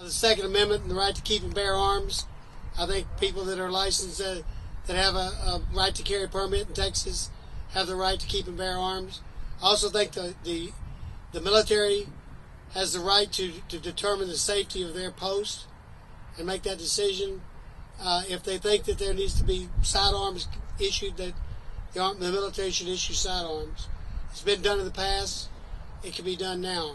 the Second Amendment and the right to keep and bear arms. I think people that are licensed that have a right to carry permit in Texas have the right to keep and bear arms. I also think the military has the right to determine the safety of their post and make that decision. If they think that there needs to be sidearms issued, that the military should issue sidearms. It's been done in the past. It can be done now.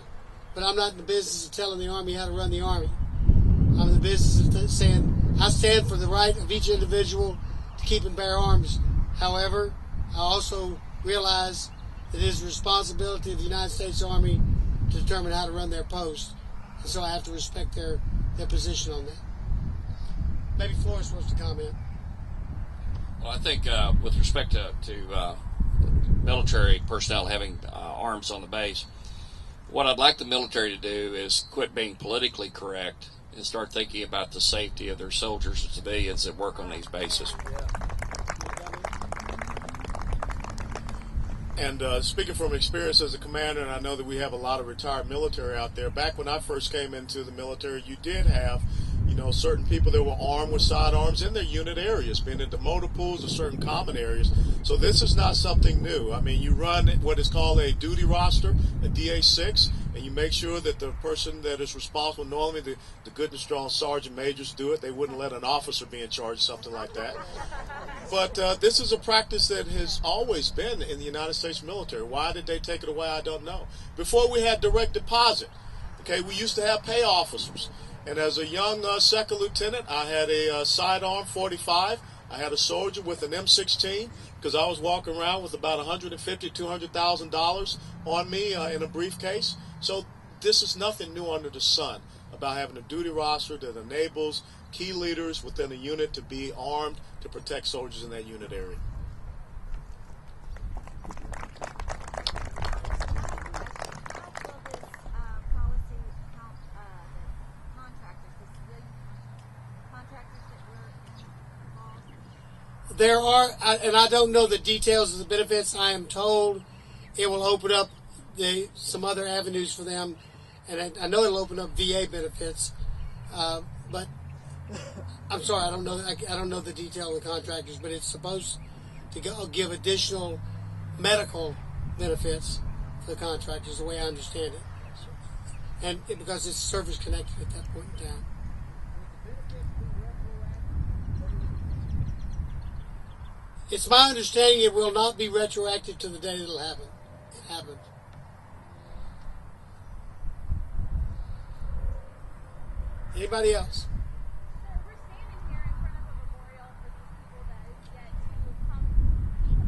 But I'm not in the business of telling the Army how to run the Army. I'm in the business of saying I stand for the right of each individual to keep and bear arms. However, I also realize that it is the responsibility of the United States Army to determine how to run their post. And so I have to respect their position on that. Maybe Flores wants to comment. Well, I think with respect to military personnel having arms on the base, what I'd like the military to do is quit being politically correct and start thinking about the safety of their soldiers and civilians that work on these bases. And speaking from experience as a commander, and I know that we have a lot of retired military out there, back when I first came into the military, you did have certain people that were armed with sidearms in their unit areas, being at the motor pools or certain common areas. So this is not something new. I mean, you run what is called a duty roster, a DA6, and you make sure that the person that is responsible, normally the good and strong sergeant majors do it. They wouldn't let an officer be in charge of something like that. But this is a practice that has always been in the United States military. Why did they take it away? I don't know. Before we had direct deposit, okay, we used to have pay officers. And as a young second lieutenant, I had a sidearm 45. I had a soldier with an M16 because I was walking around with about $150,000, $200,000 on me in a briefcase. So this is nothing new under the sun about having a duty roster that enables key leaders within a unit to be armed to protect soldiers in that unit area. There are, and I don't know the details of the benefits. I am told it will open up some other avenues for them, and I know it'll open up VA benefits. But I'm sorry, I don't know the detail of the contractors, but it's supposed to give additional medical benefits for the contractors, the way I understand it, and because it's service connected at that point in time. It's my understanding it will not be retroactive to the day it'll happen. It happened. Anybody else? So we're standing here in front of a memorial for these people that is yet to be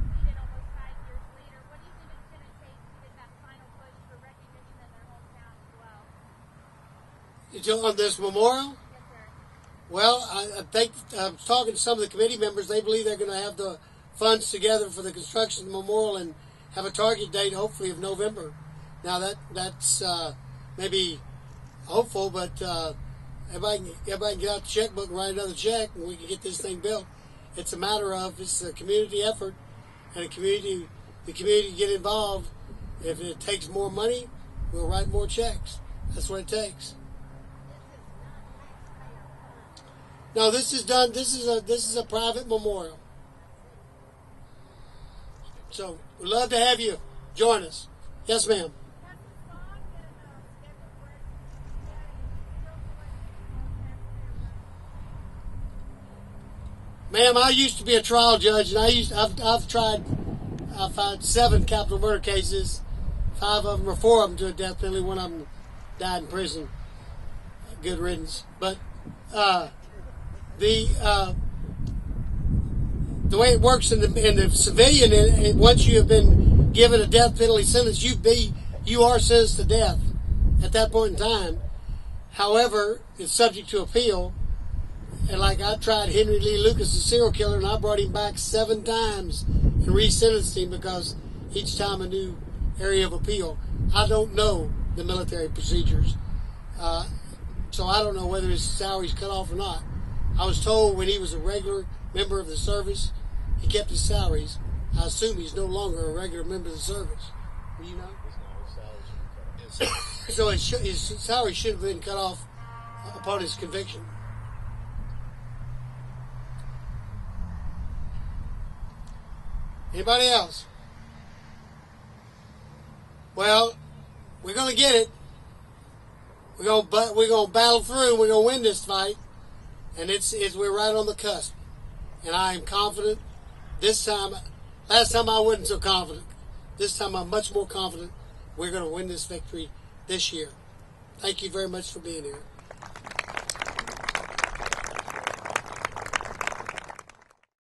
completed almost 5 years later. What do you think it's going to take to get that final push for recognition in their hometown as well? On this memorial? Yes, sir. Well, I think I'm talking to some of the committee members. They believe they're going to have the funds together for the construction of the memorial and have a target date, hopefully, of November. Now that's maybe hopeful, but everybody can get out the checkbook and write another check, and we can get this thing built. It's a matter of it's a community effort, and the community get involved. If it takes more money, we'll write more checks. That's what it takes. No, this is done. This is a private memorial. So we'd love to have you join us. Yes, ma'am. Ma'am, I used to be a trial judge, and I've tried 7 capital murder cases. 5 of them or 4 of them to a death penalty. One of them died in prison. Good riddance. But the way it works in the civilian, once you have been given a death penalty sentence, you are sentenced to death at that point in time. However, it's subject to appeal. And like I tried Henry Lee Lucas, the serial killer, and I brought him back 7 times and re-sentenced him because each time a new area of appeal. I don't know the military procedures, so I don't know whether his salary's cut off or not. I was told when he was a regular member of the service, he kept his salaries. I assume he's no longer a regular member of the service. Do you know? So his salary should have been cut off upon his conviction. Anybody else? Well, we're going to get it. We're going to battle through, and we're going to win this fight. And we're right on the cusp. And I am confident this time. Last time I wasn't so confident. This time I'm much more confident we're going to win this victory this year. Thank you very much for being here.